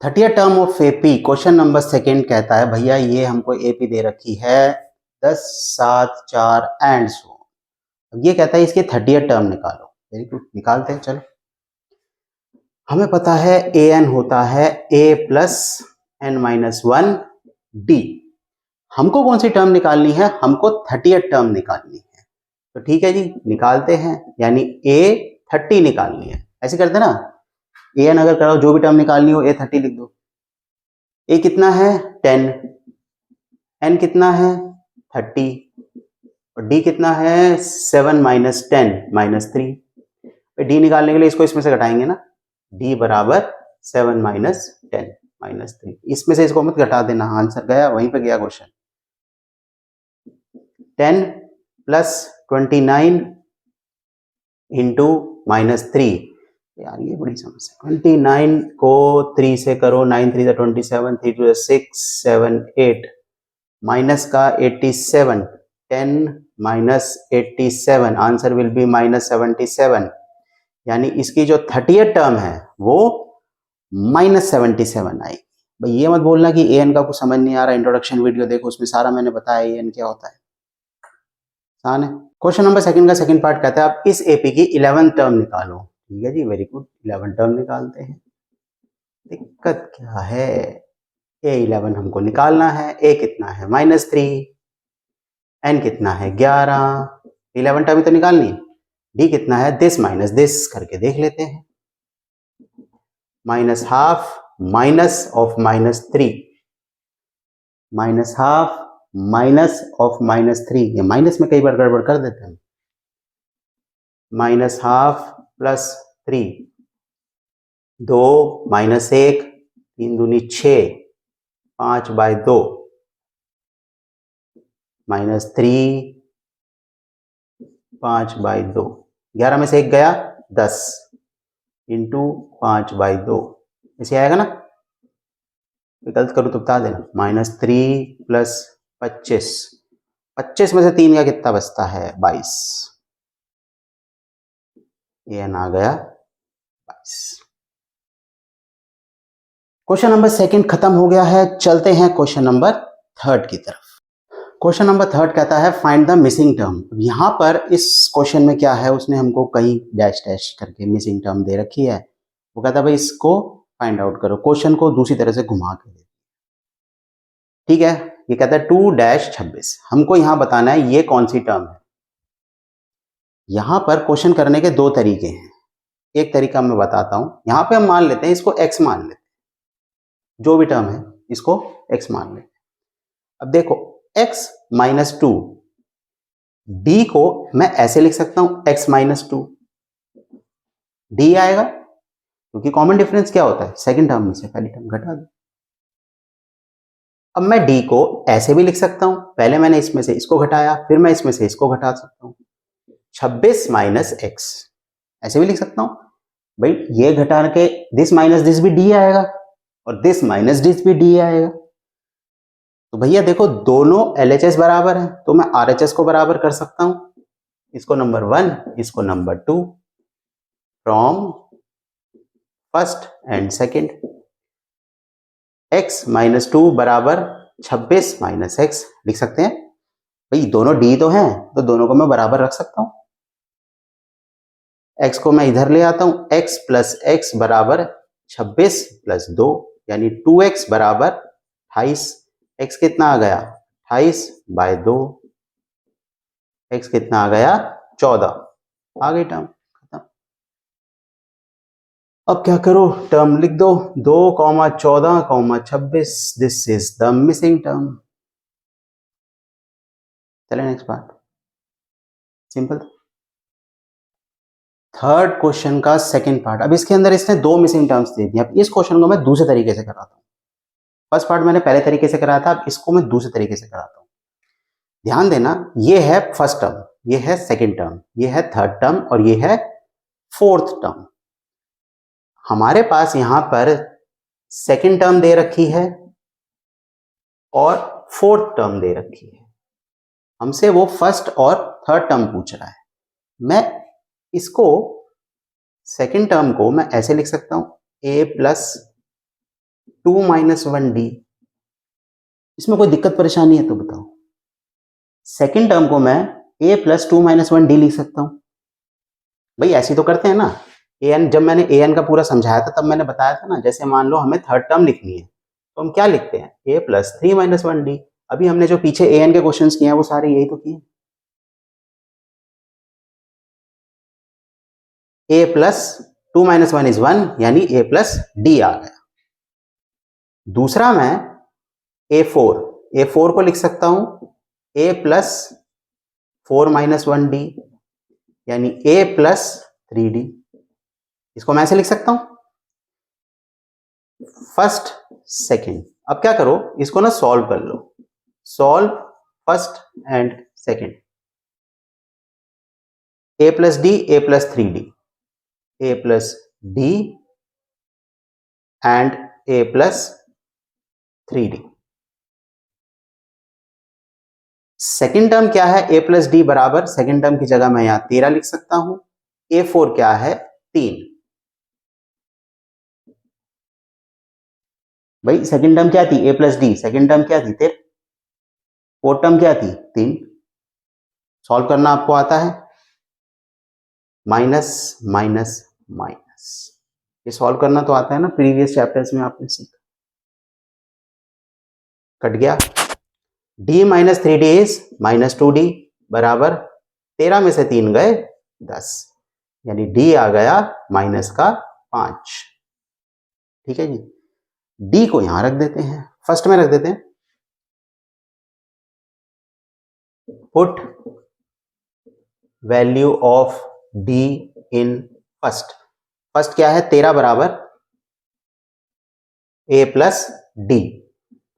30th term of AP question number second कहता है भैया ये हमको एपी दे रखी है 10, 7, 4 एंड सो। अब ये कहता है इसके 30th टर्म निकालो। वेरी गुड, निकालते हैं चलो। हमें पता है ए एन होता है ए प्लस एन माइनस 1 डी। हमको कौन सी टर्म निकालनी है? हमको 30th टर्म निकालनी है। तो ठीक है जी, निकालते हैं। यानी ए 30 निकालनी है। ऐसे करते ना, ए एन अगर कराओ जो भी टर्म निकालनी हो ए 30 लिख दो। ए कितना है 10, एन कितना है 30 और डी कितना है 7 माइनस 10 माइनस 3। डी निकालने के लिए इसको इसमें से घटाएंगे ना, डी बराबर 7 माइनस 10 माइनस 3। इसमें से इसको मत घटा देना, आंसर गया वहीं पे गया क्वेश्चन। 10 plus 29 into minus 3। यार ये बड़ी समस्या। 29 को 3 से करो, 9 3 27, 3 2 6 7 8 माइनस का 87, 10 minus 87, answer will be minus 77। यानी इसकी जो 30th टर्म है वो माइनस 77 आई। भाई ये मत बोलना कि ए एन का कुछ समझ नहीं आ रहा, इंट्रोडक्शन वीडियो देखो उसमें सारा मैंने बताया ए एन क्या होता है। आसान है। क्वेश्चन नंबर सेकंड का सेकंड पार्ट कहता है आप इस एपी की 11th टर्म निकालो। ठीक है जी, वेरी गुड, 11 टर्म निकालते हैं। दिक्कत क्या है? A11 हमको निकालना है। A कितना है -3, N कितना है 11, 11 टर्म तो निकालनी। D कितना है दिस माइनस दिस, करके देख लेते हैं। Minus half minus of -3, minus half minus of -3। ये माइनस में कई बार गड़बड़ कर देते हैं। माइनस हाफ प्लस 3, 2 माइनस 1, 3 दूनी 6, 5/2 माइनस 3, 5/2, 11 में से 1 गया 10 इंटू 5/2, ऐसे आएगा ना। गलत करूँ तो बता देना। -3 प्लस 25, 25 में से 3 का कितना बचता है 22। ये आ गया 22। क्वेश्चन नंबर सेकंड खत्म हो गया है। चलते हैं क्वेश्चन नंबर थर्ड की तरफ। क्वेश्चन नंबर थर्ड कहता है फाइंड द मिसिंग टर्म। यहाँ पर इस क्वेश्चन में क्या है, उसने हमको कई डैश डैश करके मिसिंग टर्म दे रखी है। वो कहता है भाई इसको फाइंड आउट करो। क्वेश्चन को दूसरी तरह से घुमा के दे। ठीक है, ये कहता है 2-26। हमको यहाँ बताना है ये कौन सी टर्म है। यहाँ पर क्वेश्चन करने के दो तरीके हैं। एक तरीका मैं बताता हूँ। यहाँ पे हम मान लेते हैं इसको x मान लेते हैं, जो भी टर्म है इसको x मान लेते हैं। अब देखो x -2, d को मैं ऐसे लिख सकता हूं x -2, d आएगा क्योंकि कॉमन डिफरेंस क्या होता है, सेकंड टर्म में से पहली टर्म घटा दो। अब मैं d को ऐसे भी लिख सकता हूं, पहले मैंने इसमें से इसको घटाया, फिर मैं इसमें से इसको घटा सकता हूं। 26 माइनस x ऐसे भी लिख सकता हूं। भाई ये घटा के दिस माइनस दिस भी d आएगा और दिस माइनस दिस भी d आएगा। तो भैया देखो दोनों LHS बराबर है तो मैं RHS को बराबर कर सकता हूं। इसको नंबर 1, इसको number 2, from first and second. x -2 बराबर 26 माइनस x लिख सकते हैं। भाई दोनों d तो हैं तो दोनों को मैं बराबर रख सकता हूं। x को मैं इधर ले आता हूं, x प्लस x बराबर 26 प्लस 2 यानी 2x बराबर 28। x कितना आ गया 28/2, x कितना आ गया 14। आ गई टर्म खत्म। अब क्या करो, टर्म लिख दो 2, 14, 26। This is the missing term. चले next part, simple. Third question का सेकंड पार्ट। अब इसके अंदर इसने दो मिसिंग टर्म्स दे दी। अब इस क्वेश्चन को मैं दूसरे तरीके से कराता हूं। फर्स्ट पार्ट मैंने पहले तरीके से कराया था, अब इसको मैं दूसरे तरीके से कराता हूं। ध्यान देना, ये है फर्स्ट टर्म, ये है सेकंड टर्म, ये है थर्ड टर्म और ये है फोर्थ टर्म। हमारे पास यहां पर सेकंड टर्म दे रखी है और फोर्थ टर्म दे रखी है। हमसे वो फर्स्ट और थर्ड टर्म पूछ रहा है। मैं इसको सेकंड टर्म को मैं ऐसे लिख सकता हूं a प्लस 2 माइनस 1d। इसमें कोई दिक्कत परेशानी है तो बताओ। सेकेंड टर्म को मैं a प्लस 2 माइनस 1d लिख सकता हूं। भाई ऐसी तो करते हैं ना। an, जब मैंने an का पूरा समझाया था तब मैंने बताया था ना, जैसे मान लो हमें थर्ड टर्म लिखनी है तो हम क्या लिखते हैं, a प्लस 3 माइनस 1d। अभी हमने जो पीछे an के क्वेश्चंस किए हैं वो सारे यही तो किए। a प्लस 2 माइनस 1 इज 1, यानी a प्लस d आ गया। दूसरा मैं a4 को लिख सकता हूं a प्लस 4 माइनस 1d, यानी a प्लस 3d। इसको मैं ऐसे लिख सकता हूं, फर्स्ट सेकेंड। अब क्या करो, इसको ना सॉल्व कर लो। Solve first and second. a plus d, a plus 3d, a plus d and a plus 3d। Second term क्या है, a प्लस डी बराबर, सेकेंड टर्म की जगह मैं यहां 13 लिख सकता हूं। a4 क्या है, 3। भाई सेकेंड टर्म क्या थी, a plus D, second term क्या थी 13, फोर्थ टर्म क्या थी 3। सॉल्व करना आपको आता है, माइनस माइनस माइनस, ये सॉल्व करना तो आता है ना, प्रीवियस चैप्टर्स में आपने सीखा। कट गया, d minus 3d is minus 2d बराबर 13 में से 3 गए 10, यानी d आ गया माइनस का 5। ठीक है जी, d को यहां रख देते हैं, फर्स्ट में रख देते हैं। Put value of d in first. First क्या है, 13 बराबर a प्लस डी,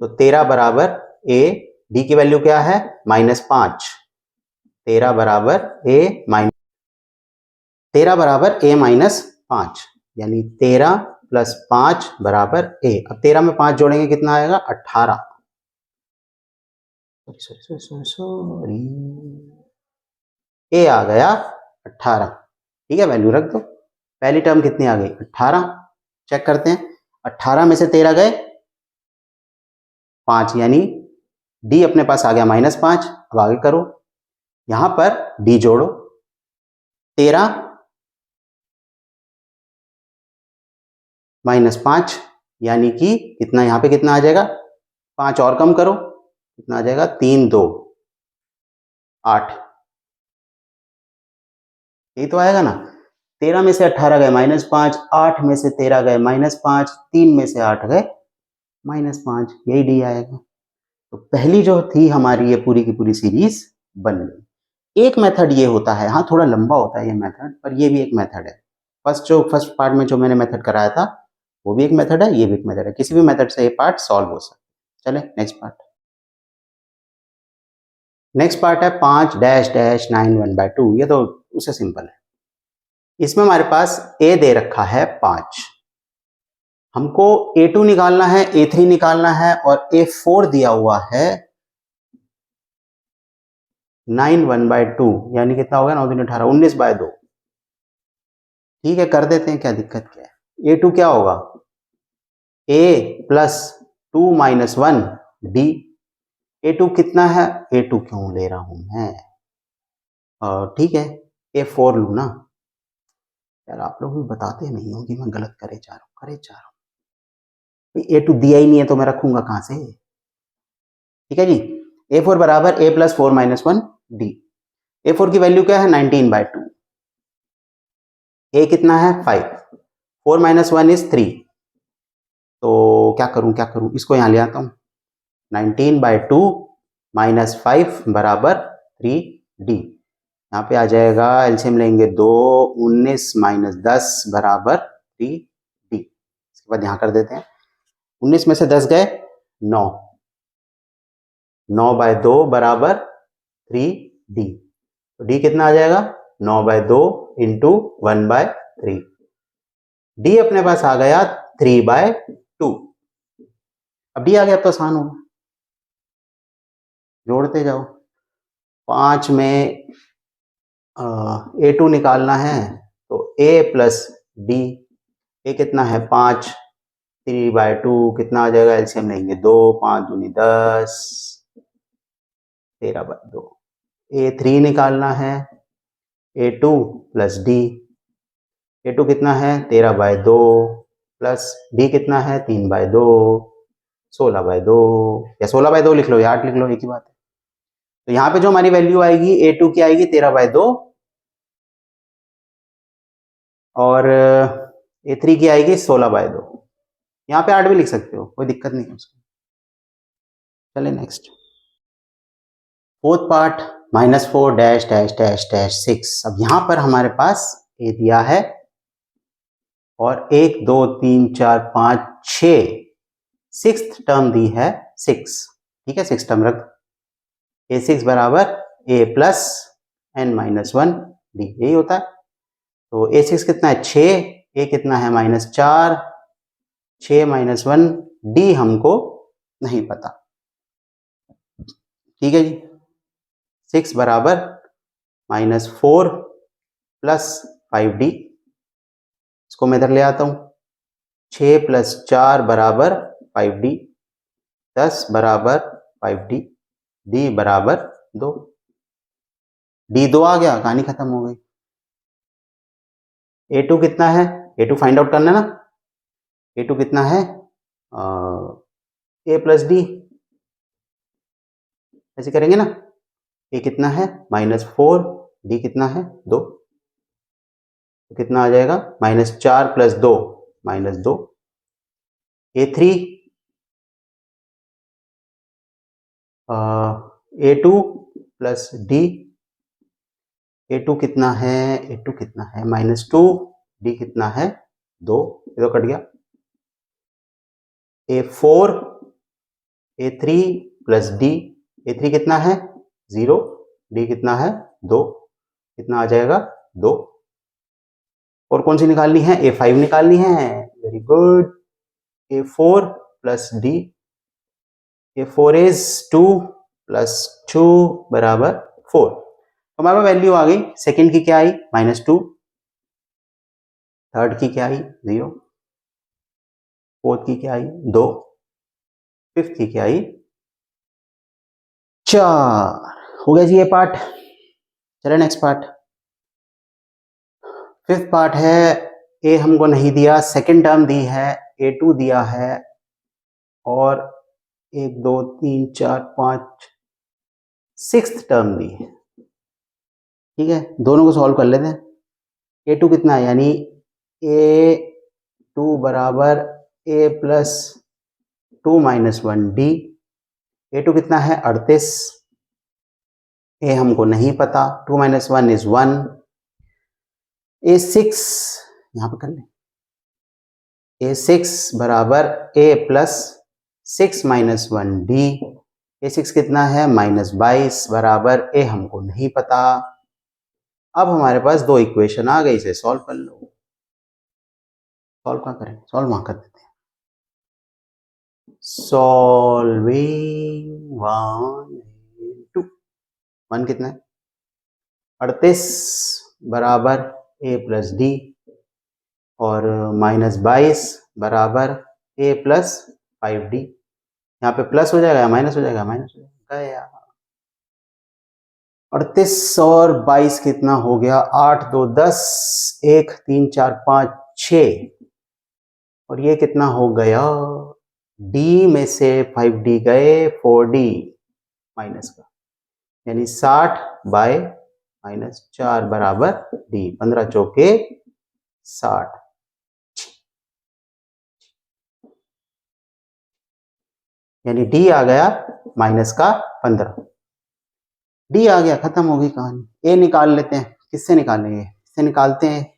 तो 13 बराबर a, d की वैल्यू क्या है -5, 13 बराबर a माइनस, 13 बराबर a माइनस 5, यानी 13 प्लस 5 बराबर a। अब 13 में 5 जोड़ेंगे कितना आएगा, 18। सॉरी, a आ गया 18। ठीक है, वैल्यू रख दो। पहली टर्म कितनी आ गई, 18। चेक करते हैं, 18 में से 13 गए 5, यानी d अपने पास आ गया -5। अब आगे करो, यहां पर d जोड़ो, 13 -5, यानी कि कितना, यहां पे कितना आ जाएगा, 5 और कम करो, कितना आ जाएगा, 3 2 8। यही तो आएगा ना। 13 में से 18 गए -5, 8 में से 13 गए -5, 3 में से 8 गए -5, यही डी आएगा। तो पहली जो थी हमारी ये पूरी की पूरी सीरीज बन गई। एक मेथड ये होता है, हाँ थोड़ा लंबा होता है ये मेथड, पर ये भी एक मेथड है। फर्स्ट पार्ट में जो मैंने मेथड कराया था वो भी एक मेथड है, ये भी एक मेथड है। किसी भी मेथड से ये पार्ट सॉल्व हो सकता है। चले नेक्स्ट पार्ट। नेक्स्ट पार्ट है 5 डैश डैश 9 1/2। ये तो उससे सिंपल है। इसमें हमारे पास a दे रखा है 5, हमको a2 निकालना है, a3 निकालना है, और a4 दिया हुआ है 9 1/2, यानी कितना होगा, 9 3 18, 19/2। ठीक है, कर देते हैं, क्या दिक्कत क्या है। a2 क्या होगा, a plus 2 minus 1 d। a2 कितना है, a2 क्यों ले रहा हूं मैं, ठीक है a4 लू ना। यार आप लोग भी बताते नहीं हो कि मैं गलत करे जा रहा हूं। a2 दिया ही नहीं है तो मैं रखूंगा कहां से। ठीक है जी, a4 बराबर a plus 4 minus 1 d। a4 की वैल्यू क्या है, 19/2। a कितना है 5, 4 माइनस 1 इज 3। तो क्या करूं, इसको यहां ले आता हूं। 19/2 माइनस 5 बराबर 3d। यहाँ पे आ जाएगा, एलसीएम लेंगे 2, 19 माइनस 10 बराबर 3d। इसके बाद यहाँ कर देते हैं, 19 में से 10 गए 9, 9/2 बराबर 3d। तो d कितना आ जाएगा, 9/2 इंटू 1/3। d अपने पास आ गया 3/2। अब d आ गया, अब तो आसान होगा, जोड़ते जाओ। 5 में a2 निकालना है तो a प्लस डी, a कितना है 5, 3/2 कितना आ जाएगा, एलसीएम लेंगे 2, 5 दूनी 10, 13/2। A3 निकालना है, A2 प्लस डी। A2 कितना है 13/2 प्लस डी कितना है 3/2, 16/2, या 16/2 लिख लो या 8 लिख लो, एक ही बात है। तो यहाँ पे जो हमारी वैल्यू आएगी A2 की आएगी 13/2 और A3 की आएगी 16/2। यहाँ पे 8 भी लिख सकते हो, कोई दिक्कत नहीं है उसको। चले next, fourth part -4 dash dash dash dash 6। अब यहाँ पर हमारे पास ए दिया है और 1 2 3 4 5 6 सिक्स्थ टर्म दी है 6। ठीक है, 6 टर्म रख, A6 बराबर A प्लस n-1 डी, यही होता है। तो A6 कितना है 6, A कितना है -4, 6 -1, डी हमको नहीं पता। ठीक है जी, 6 बराबर -4 प्लस 5D, इसको मैं इधर ले आता हूं, 6 + 4 बराबर 5D, 10 बराबर 5D, D बराबर 2। D 2 आ गया, कहानी खत्म हो गई। A2 कितना है, A2 फाइंड आउट करना ना, A2 कितना है A प्लस D, ऐसे करेंगे ना। A कितना है -4, D कितना है 2, तो कितना आ जाएगा -4 + 2 -2। A3 A2 plus D, A2 कितना है -2, D कितना है 2, ये तो कट गया। A4 A3 plus D, A3 कितना है 0, D कितना है 2, कितना आ जाएगा 2। और कौन सी निकालनी है, A5 निकालनी है, very good. A4 plus D, A4 is 2 + 2 बराबर 4। हमारे पास वैल्यू आ गई। सेकंड की क्या आई -2, थर्ड की क्या आई 0, फोर्थ की क्या आई 2, फिफ्थ की क्या आई 4। हो गया जी ये पार्ट। चले नेक्स्ट पार्ट। फिफ्थ पार्ट है, ए हमको नहीं दिया, सेकंड टर्म दी है, A2 दिया है और 1 2 3 4 5 सिक्स्थ टर्म दी है। ठीक है, दोनों को सॉल्व कर लेते हैं। A2 कितना है, यानी A2 बराबर A प्लस 2 - 1 D। A2 कितना है 38, A हमको नहीं पता, 2 - 1 इज 1। A6 यहां पर कर लें, A6 बराबर A प्लस 6 - 1 D। A6 कितना है -22 बराबर A हमको नहीं पता। अब हमारे पास दो इक्वेशन आ गई, इसे सॉल्व कर लो। सॉल्व कहाँ करें, सॉल्व वहां कर देते हैं। सॉल्विंग 1 कितना है 38 बराबर A प्लस D और -22 बराबर A प्लस 5D। यहाँ पे प्लस हो जाएगा या माइनस हो जाएगा, माइनस हो जाएगा। 38 और 22 कितना हो गया 8 2 10, 1 3 4 5 6 और ये कितना हो गया, D में से 5D गए 4D माइनस का, यानी 60/-4 बराबर D। 15 चौके 60, यानी D आ गया -15। D आ गया, खत्म हो गई कहानी। A निकाल लेते हैं, किससे निकालेंगे, इससे निकालते हैं।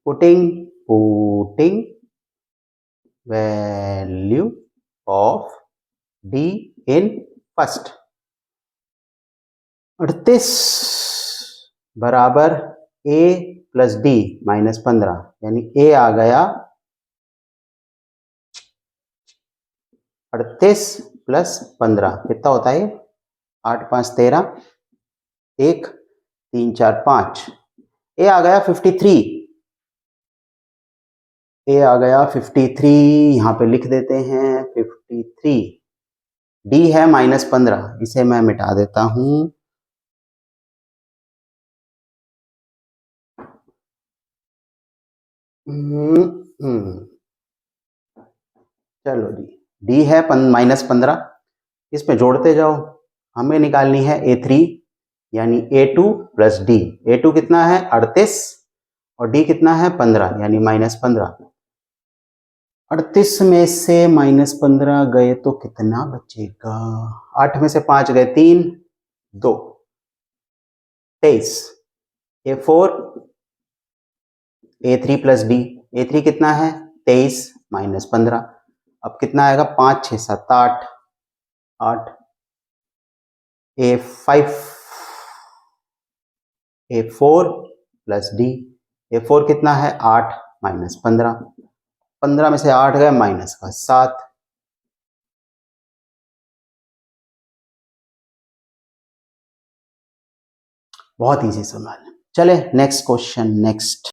Putting value of D in first. 38 बराबर A प्लस D -15, यानी A आ गया 38 + 15 कितना होता है, 8 5 13, 1 3 4 5। A आ गया 53, ए आ गया 53, यहाँ पे लिख देते हैं 53। डी है -15, इसे मैं मिटा देता हूं। चलो जी, डी है -15, इसमें जोड़ते जाओ। हमें निकालनी है A3 यानी A2 प्लस डी। A2 कितना है 38 और डी कितना है 15 यानी -15। 38 में से -15 गए तो कितना बचेगा? 8 में से 5 गए 3, 2, 23। A4 A3 plus D. A3 कितना है 23 -15। अब कितना आएगा 5 6 7 8, 8। A5 A4 plus D. A4 कितना है 8 -15। 15 में से 8 गए माइनस का 7। बहुत इजी सवाल। चले नेक्स्ट क्वेश्चन नेक्स्ट।